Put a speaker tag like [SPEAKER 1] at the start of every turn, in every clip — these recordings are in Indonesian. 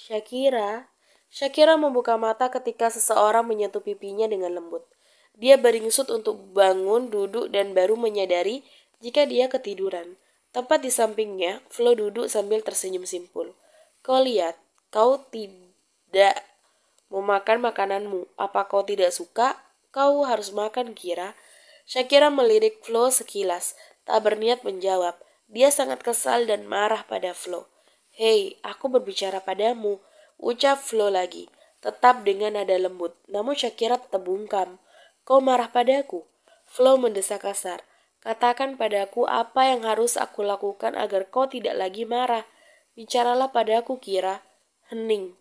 [SPEAKER 1] Shakira. Shakira membuka mata ketika seseorang menyentuh pipinya dengan lembut. Dia beringsut untuk bangun, duduk, dan baru menyadari jika dia ketiduran. Tepat di sampingnya, Flo duduk sambil tersenyum simpul. Kau lihat, kau tidak mau makan makananmu. Apa kau tidak suka? Kau harus makan, Kira. Shakira melirik Flo sekilas, tak berniat menjawab. Dia sangat kesal dan marah pada Flo. Hei, aku berbicara padamu, ucap Flo lagi, tetap dengan nada lembut. Namun Shakira tetap bungkam. Kau marah padaku? Flo mendesak kasar. Katakan padaku apa yang harus aku lakukan agar kau tidak lagi marah. Bicaralah padaku, Kira. Hening.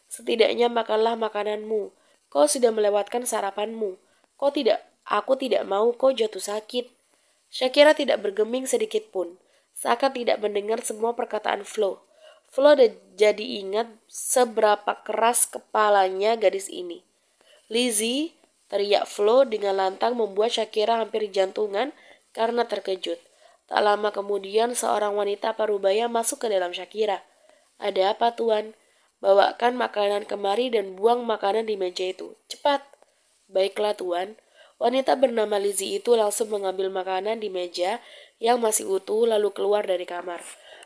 [SPEAKER 1] Setidaknya makanlah makananmu. Kau sudah melewatkan sarapanmu. Aku tidak mau kau jatuh sakit. Shakira tidak bergeming sedikit pun. Seakan tidak mendengar semua perkataan Flo. Flo jadi ingat seberapa keras kepalanya gadis ini. Lizzie, teriak Flo dengan lantang membuat Shakira hampir jantungan karena terkejut. Tak lama kemudian seorang wanita parubaya masuk ke dalam Shakira. Ada apa, Tuan? Bawakan makanan kemari dan buang makanan di meja itu. Cepat. Baiklah, Tuan. Wanita bernama Lizzie itu langsung mengambil makanan di meja yang masih utuh lalu keluar dari kamar.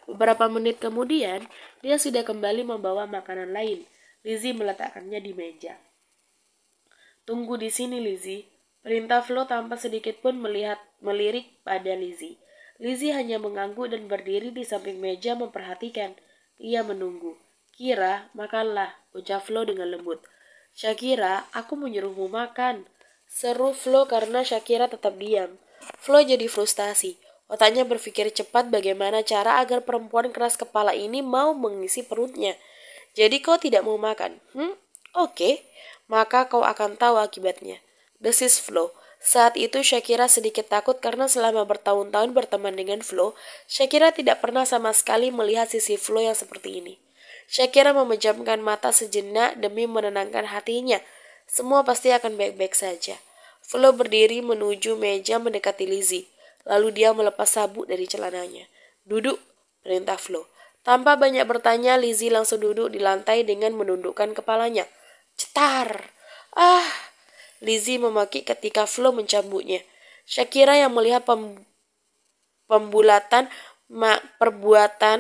[SPEAKER 1] Beberapa menit kemudian, dia sudah kembali membawa makanan lain. Lizzie meletakkannya di meja. Tunggu di sini, Lizzie. Perintah Flo tanpa sedikit pun melirik pada Lizzie. Lizzie hanya mengangguk dan berdiri di samping meja memperhatikan. Ia menunggu. Kira, makanlah, ucap Flo dengan lembut. Shakira, aku menyuruhmu makan. Seru Flo karena Shakira tetap diam. Flo jadi frustasi. Otaknya berpikir cepat bagaimana cara agar perempuan keras kepala ini mau mengisi perutnya. Jadi kau tidak mau makan? Oke. Maka kau akan tahu akibatnya. Desis Flo. Saat itu Shakira sedikit takut karena selama bertahun-tahun berteman dengan Flo, Shakira tidak pernah sama sekali melihat sisi Flo yang seperti ini. Shakira memejamkan mata sejenak demi menenangkan hatinya. Semua pasti akan baik-baik saja. Flo berdiri menuju meja mendekati Lizzie. Lalu dia melepas sabuk dari celananya. Duduk, perintah Flo. Tanpa banyak bertanya, Lizzie langsung duduk di lantai dengan menundukkan kepalanya. Cetar! Ah! Lizzie memaki ketika Flo mencambuknya. Shakira yang melihat perbuatan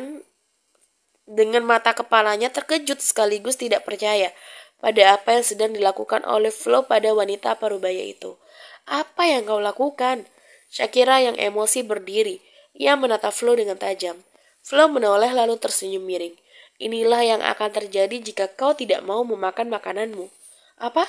[SPEAKER 1] dengan mata kepalanya terkejut sekaligus tidak percaya pada apa yang sedang dilakukan oleh Flo pada wanita parubaya itu. Apa yang kau lakukan? Shakira yang emosi berdiri. Ia menatap Flo dengan tajam. Flo menoleh lalu tersenyum miring. Inilah yang akan terjadi jika kau tidak mau memakan makananmu. Apa?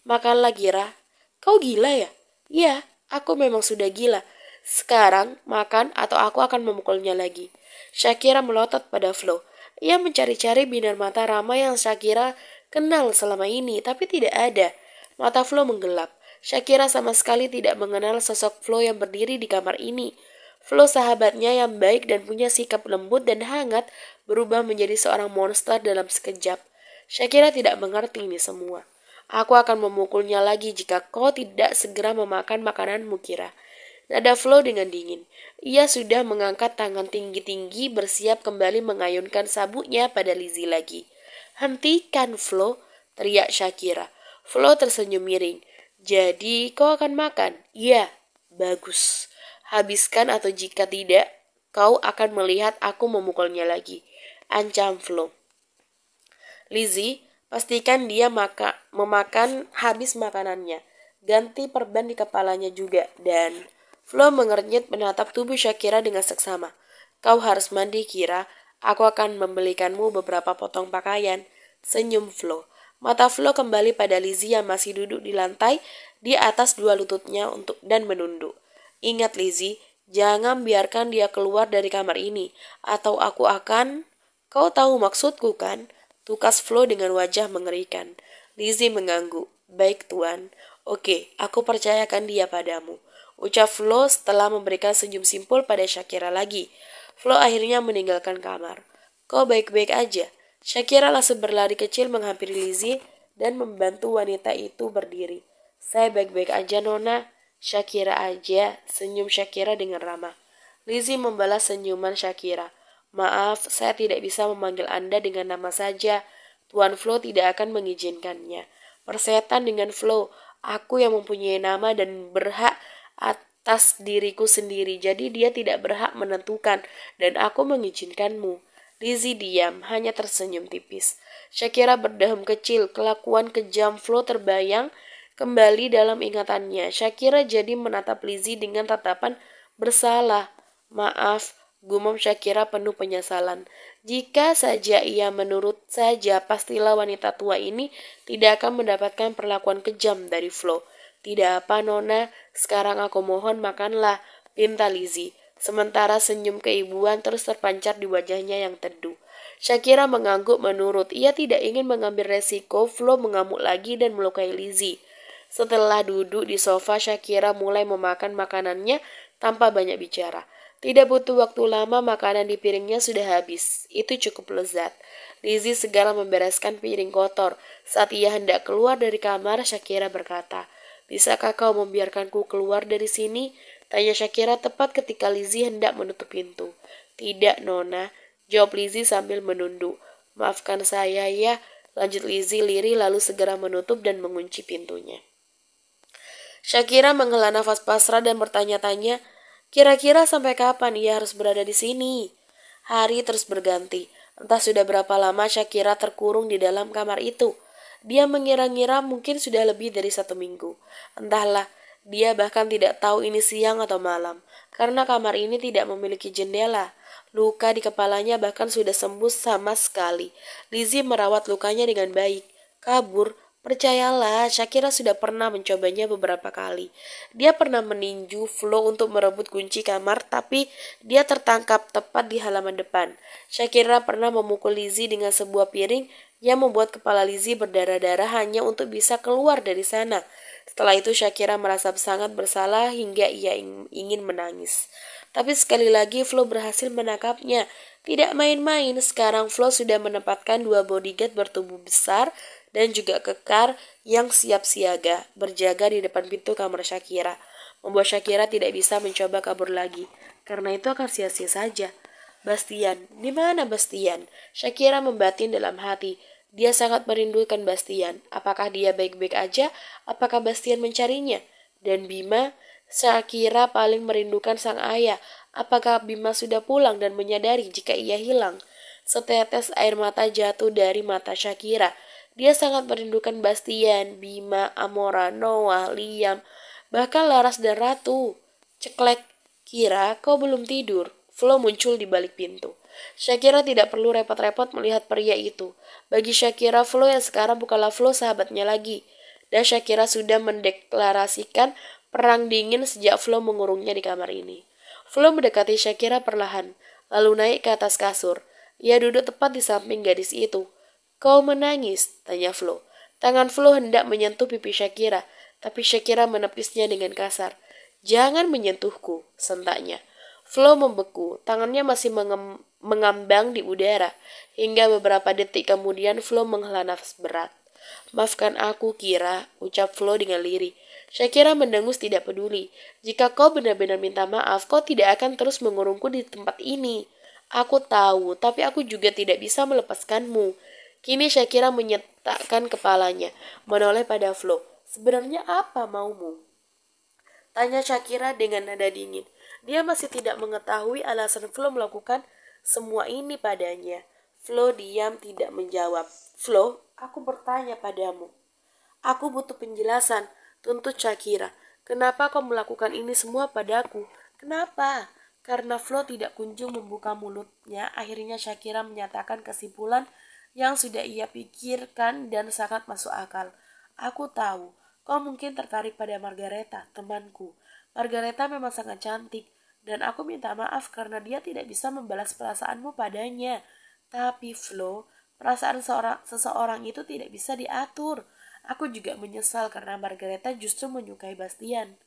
[SPEAKER 1] Makanlah, Kira. Kau gila ya? Iya, aku memang sudah gila. Sekarang makan atau aku akan memukulnya lagi. Shakira melotot pada Flo. Ia mencari-cari binar mata ramai yang Shakira kenal selama ini, tapi tidak ada. Mata Flo menggelap. Shakira sama sekali tidak mengenal sosok Flo yang berdiri di kamar ini. Flo sahabatnya yang baik dan punya sikap lembut dan hangat berubah menjadi seorang monster dalam sekejap. Shakira tidak mengerti ini semua. Aku akan memukulnya lagi jika kau tidak segera memakan makananmu, Kira. Nada Flo dengan dingin. Ia sudah mengangkat tangan tinggi-tinggi bersiap kembali mengayunkan sabuknya pada Lizzie lagi. Hentikan, Flo, teriak Shakira. Flo tersenyum miring. Jadi kau akan makan? Iya, bagus. Habiskan atau jika tidak, kau akan melihat aku memukulnya lagi. Ancam Flo. Lizzie, pastikan dia memakan habis makanannya. Ganti perban di kepalanya juga. Dan Flo mengernyit menatap tubuh Shakira dengan seksama. Kau harus mandi, Kira. Aku akan membelikanmu beberapa potong pakaian. Senyum Flo. Mata Flo kembali pada Lizzie yang masih duduk di lantai di atas dua lututnya dan menunduk. Ingat Lizzie, jangan biarkan dia keluar dari kamar ini. Atau aku akan... Kau tahu maksudku kan? Tukas Flo dengan wajah mengerikan. Lizzie mengangguk. Baik, Tuan. Oke, aku percayakan dia padamu. Ucap Flo setelah memberikan senyum simpul pada Shakira lagi. Flo akhirnya meninggalkan kamar. Kau baik-baik aja. Shakira langsung berlari kecil menghampiri Lizzie dan membantu wanita itu berdiri. Saya baik-baik aja, Nona. Shakira aja, senyum Shakira dengan ramah. Lizzie membalas senyuman Shakira. Maaf, saya tidak bisa memanggil Anda dengan nama saja. Tuan Flo tidak akan mengizinkannya. Persetan dengan Flo, aku yang mempunyai nama dan berhak atas diriku sendiri, jadi dia tidak berhak menentukan, dan aku mengizinkanmu. Lizzie diam, hanya tersenyum tipis. Shakira berdeham kecil, kelakuan kejam Flo terbayang kembali dalam ingatannya. Shakira jadi menatap Lizzie dengan tatapan bersalah. Maaf, gumam Shakira penuh penyesalan. Jika saja ia menurut saja, pastilah wanita tua ini tidak akan mendapatkan perlakuan kejam dari Flo. Tidak apa, Nona, sekarang aku mohon makanlah, pinta Lizzie. Sementara senyum keibuan terus terpancar di wajahnya yang teduh. Shakira mengangguk menurut. Ia tidak ingin mengambil resiko Flo mengamuk lagi dan melukai Lizzie. Setelah duduk di sofa, Shakira mulai memakan makanannya tanpa banyak bicara. Tidak butuh waktu lama, makanan di piringnya sudah habis. Itu cukup lezat. Lizzie segera membereskan piring kotor. Saat ia hendak keluar dari kamar, Shakira berkata, "Bisakah kau membiarkanku keluar dari sini?" Tanya Shakira tepat ketika Lizzie hendak menutup pintu. "Tidak, Nona," jawab Lizzie sambil menunduk. "Maafkan saya ya," lanjut Lizzie lirih lalu segera menutup dan mengunci pintunya. Shakira menghela nafas pasrah dan bertanya-tanya, kira-kira sampai kapan ia harus berada di sini? Hari terus berganti. Entah sudah berapa lama Shakira terkurung di dalam kamar itu. Dia mengira-ngira mungkin sudah lebih dari 1 minggu. Entahlah, dia bahkan tidak tahu ini siang atau malam. Karena kamar ini tidak memiliki jendela. Luka di kepalanya bahkan sudah sembuh sama sekali. Lizzie merawat lukanya dengan baik. Kabur. Percayalah, Shakira sudah pernah mencobanya beberapa kali. Dia pernah meninju Flo untuk merebut kunci kamar, tapi dia tertangkap tepat di halaman depan. Shakira pernah memukul Lizzie dengan sebuah piring yang membuat kepala Lizzie berdarah-darah hanya untuk bisa keluar dari sana. Setelah itu Shakira merasa sangat bersalah hingga ia ingin menangis. Tapi sekali lagi Flo berhasil menangkapnya. Tidak main-main, sekarang Flo sudah menempatkan 2 bodyguard bertubuh besar dan juga kekar yang siap siaga berjaga di depan pintu kamar Shakira, membuat Shakira tidak bisa mencoba kabur lagi, karena itu akan sia-sia saja. Bastian, di mana Bastian? Shakira membatin dalam hati. Dia sangat merindukan Bastian. Apakah dia baik-baik aja? Apakah Bastian mencarinya? Dan Bima, Shakira paling merindukan sang ayah. Apakah Bima sudah pulang dan menyadari jika ia hilang? Setetes air mata jatuh dari mata Shakira. Dia sangat merindukan Bastian, Bima, Amora, Noah, Liam, bahkan Laras dan Ratu. Ceklek, kira kau belum tidur. Flo muncul di balik pintu. Shakira tidak perlu repot-repot melihat pria itu. Bagi Shakira, Flo yang sekarang bukanlah Flo sahabatnya lagi. Dan Shakira sudah mendeklarasikan perang dingin sejak Flo mengurungnya di kamar ini. Flo mendekati Shakira perlahan, lalu naik ke atas kasur. Ia duduk tepat di samping gadis itu. "Kau menangis?" tanya Flo. Tangan Flo hendak menyentuh pipi Shakira, tapi Shakira menepisnya dengan kasar. "Jangan menyentuhku," sentaknya. Flo membeku, tangannya masih mengambang di udara. Hingga beberapa detik kemudian Flo menghela nafas berat. "Maafkan aku, Kira," ucap Flo dengan lirih. Shakira mendengus tidak peduli. "Jika kau benar-benar minta maaf, kau tidak akan terus mengurungku di tempat ini. Aku tahu, tapi aku juga tidak bisa melepaskanmu." Kini Shakira menyetakkan kepalanya, menoleh pada Flo. "Sebenarnya apa maumu?" tanya Shakira dengan nada dingin. Dia masih tidak mengetahui alasan Flo melakukan semua ini padanya. Flo diam tidak menjawab. "Flo, aku bertanya padamu. Aku butuh penjelasan," tuntut Shakira. "Kenapa kau melakukan ini semua padaku? Kenapa?" Karena Flo tidak kunjung membuka mulutnya, akhirnya Shakira menyatakan kesimpulan yang sudah ia pikirkan dan sangat masuk akal. "Aku tahu, kau mungkin tertarik pada Margareta, temanku. Margareta memang sangat cantik, dan aku minta maaf karena dia tidak bisa membalas perasaanmu padanya. Tapi Flo, perasaan seseorang itu tidak bisa diatur. Aku juga menyesal karena Margareta justru menyukai Bastian."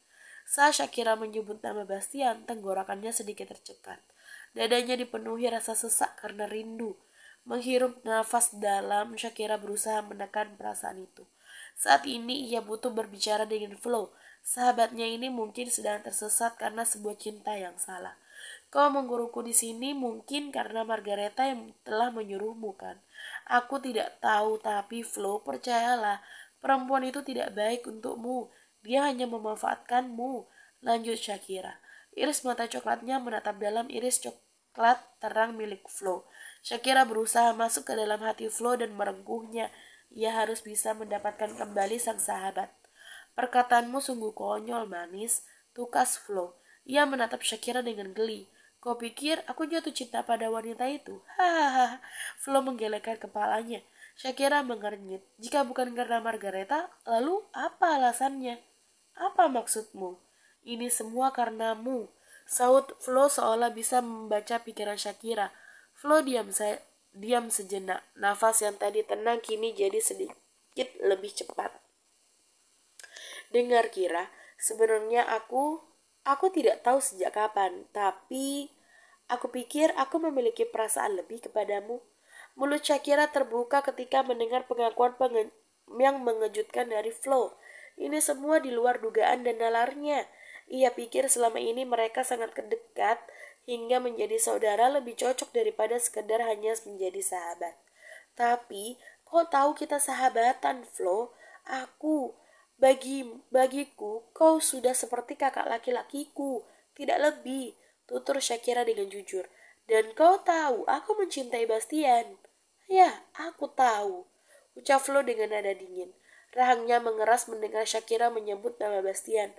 [SPEAKER 1] Saat Shakira menyebut nama Bastian, tenggorokannya sedikit tercekat. Dadanya dipenuhi rasa sesak karena rindu. Menghirup nafas dalam, Shakira berusaha menekan perasaan itu. Saat ini ia butuh berbicara dengan Flo. Sahabatnya ini mungkin sedang tersesat karena sebuah cinta yang salah. "Kau mengurungku di sini mungkin karena Margareta yang telah menyuruhmu, kan? Aku tidak tahu, tapi Flo, percayalah, perempuan itu tidak baik untukmu. Dia hanya memanfaatkanmu. Lanjut Shakira. Iris mata coklatnya menatap dalam iris coklat terang milik Flo. Shakira berusaha masuk ke dalam hati Flo dan merengkuhnya. Ia harus bisa mendapatkan kembali sang sahabat. Perkataanmu sungguh konyol, manis, tukas Flo. Ia menatap Shakira dengan geli. Kau pikir aku jatuh cinta pada wanita itu? Hahaha. Flo menggelengkan kepalanya. Shakira mengernyit. Jika bukan karena Margareta, lalu apa alasannya? Apa maksudmu? Ini semua karenamu. Saut Flo seolah bisa membaca pikiran Shakira. Flo diam sejenak. Nafas yang tadi tenang kini jadi sedikit lebih cepat. Dengar Kira, sebenarnya aku tidak tahu sejak kapan, tapi aku pikir aku memiliki perasaan lebih kepadamu. Mulut Shakira terbuka ketika mendengar pengakuan yang mengejutkan dari Flo. Ini semua di luar dugaan dan nalarnya. Ia pikir selama ini mereka sangat dekat hingga menjadi saudara lebih cocok daripada sekedar hanya menjadi sahabat. Tapi, kau tahu kita sahabatan, Flo. Aku, bagiku, kau sudah seperti kakak laki-lakiku, tidak lebih, tutur Shakira dengan jujur. Dan kau tahu, aku mencintai Bastian. Ya, aku tahu, ucap Flo dengan nada dingin. Rahangnya mengeras mendengar Shakira menyebut nama Bastian.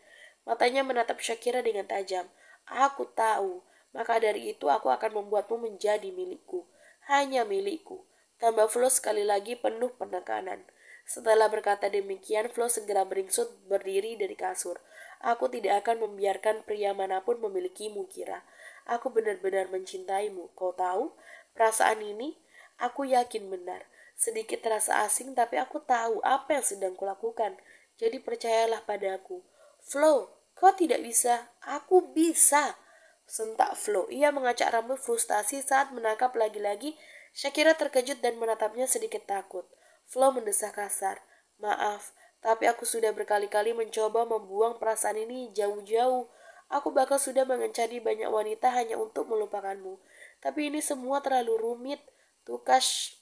[SPEAKER 1] Matanya menatap Shakira dengan tajam. Aku tahu, maka dari itu aku akan membuatmu menjadi milikku. Hanya milikku. Tambah Flo sekali lagi penuh penekanan. Setelah berkata demikian, Flo segera beringsut berdiri dari kasur. Aku tidak akan membiarkan pria manapun memilikimu, Kira. Aku benar-benar mencintaimu. Kau tahu, perasaan ini, aku yakin benar. Sedikit terasa asing, tapi aku tahu apa yang sedang kulakukan. Jadi percayalah padaku. Flo, kau tidak bisa. Aku bisa. Sentak Flo. Ia mengacak rambut frustasi saat menangkap lagi-lagi. Shakira terkejut dan menatapnya sedikit takut. Flo mendesah kasar. Maaf, tapi aku sudah berkali-kali mencoba membuang perasaan ini jauh-jauh. Aku bahkan sudah mengencani banyak wanita hanya untuk melupakanmu. Tapi ini semua terlalu rumit. Tukas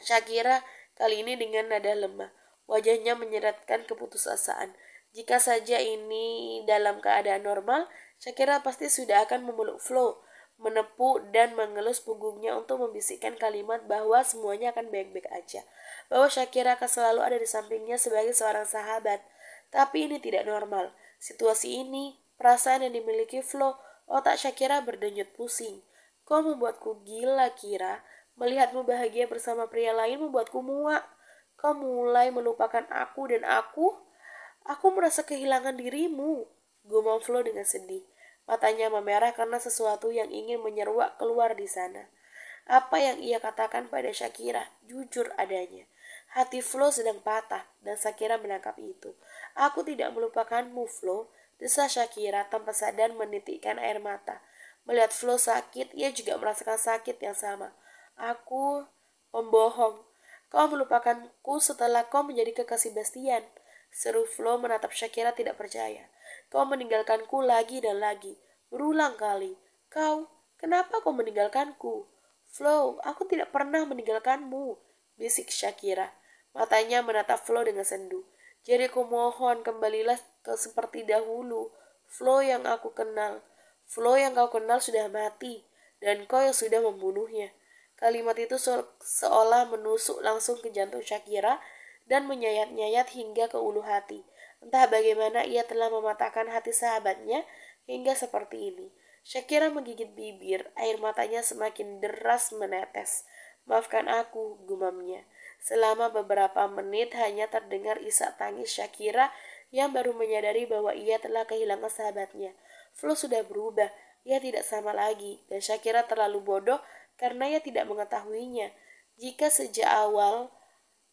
[SPEAKER 1] Shakira kali ini dengan nada lemah. Wajahnya menyeratkan keputusasaan. Jika saja ini dalam keadaan normal, Shakira pasti sudah akan memeluk Flo, menepuk dan mengelus punggungnya untuk membisikkan kalimat bahwa semuanya akan baik-baik aja. Bahwa Shakira akan selalu ada di sampingnya sebagai seorang sahabat. Tapi ini tidak normal. Situasi ini, perasaan yang dimiliki Flo, otak Shakira berdenyut pusing. Kau membuatku gila, Kira. Melihatmu bahagia bersama pria lain membuatku muak. Kau mulai melupakan aku dan aku merasa kehilangan dirimu. Gumam Flo dengan sedih. Matanya memerah karena sesuatu yang ingin menyeruak keluar di sana. Apa yang ia katakan pada Shakira, jujur adanya. Hati Flo sedang patah dan Shakira menangkap itu. Aku tidak melupakanmu, Flo, desah Shakira tanpa sadar menitikkan air mata. Melihat Flo sakit, ia juga merasakan sakit yang sama. Aku pembohong. Kau melupakanku setelah kau menjadi kekasih Bastian. Seru Flo menatap Shakira tidak percaya. Kau meninggalkanku lagi dan lagi. Berulang kali. Kenapa kau meninggalkanku? Flo, aku tidak pernah meninggalkanmu, bisik Shakira. Matanya menatap Flo dengan sendu. Jadi ku mohon kembalilah ke seperti dahulu. Flo yang aku kenal. Flo yang kau kenal sudah mati. Dan kau yang sudah membunuhnya. Kalimat itu seolah menusuk langsung ke jantung Shakira dan menyayat-nyayat hingga ke ulu hati. Entah bagaimana ia telah mematahkan hati sahabatnya hingga seperti ini. Shakira menggigit bibir, air matanya semakin deras menetes. Maafkan aku, gumamnya. Selama beberapa menit hanya terdengar isak tangis Shakira yang baru menyadari bahwa ia telah kehilangan sahabatnya. Flo sudah berubah, ia tidak sama lagi, dan Shakira terlalu bodoh karena ia tidak mengetahuinya. Jika sejak awal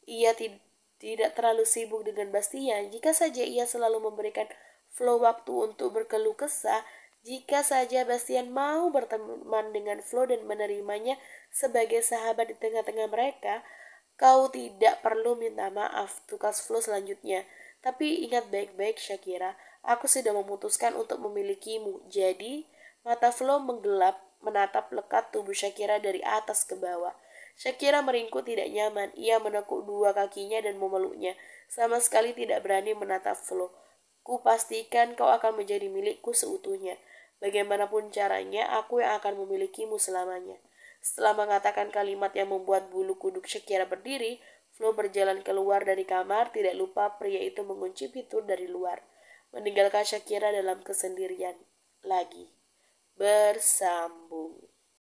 [SPEAKER 1] ia tidak terlalu sibuk dengan Bastian, jika saja ia selalu memberikan Flo waktu untuk berkeluh kesah, jika saja Bastian mau berteman dengan Flo dan menerimanya sebagai sahabat di tengah-tengah mereka, kau tidak perlu minta maaf, tukas Flo selanjutnya. Tapi ingat baik-baik Shakira, aku sudah memutuskan untuk memilikimu. Jadi, mata Flo menggelap menatap lekat tubuh Shakira dari atas ke bawah. Shakira meringkuk tidak nyaman. Ia menekuk dua kakinya dan memeluknya. Sama sekali tidak berani menatap Flo. Ku pastikan kau akan menjadi milikku seutuhnya. Bagaimanapun caranya, aku yang akan memilikimu selamanya. Setelah mengatakan kalimat yang membuat bulu kuduk Shakira berdiri, Flo berjalan keluar dari kamar, tidak lupa pria itu mengunci pintu dari luar, meninggalkan Shakira dalam kesendirian lagi. Bersambung.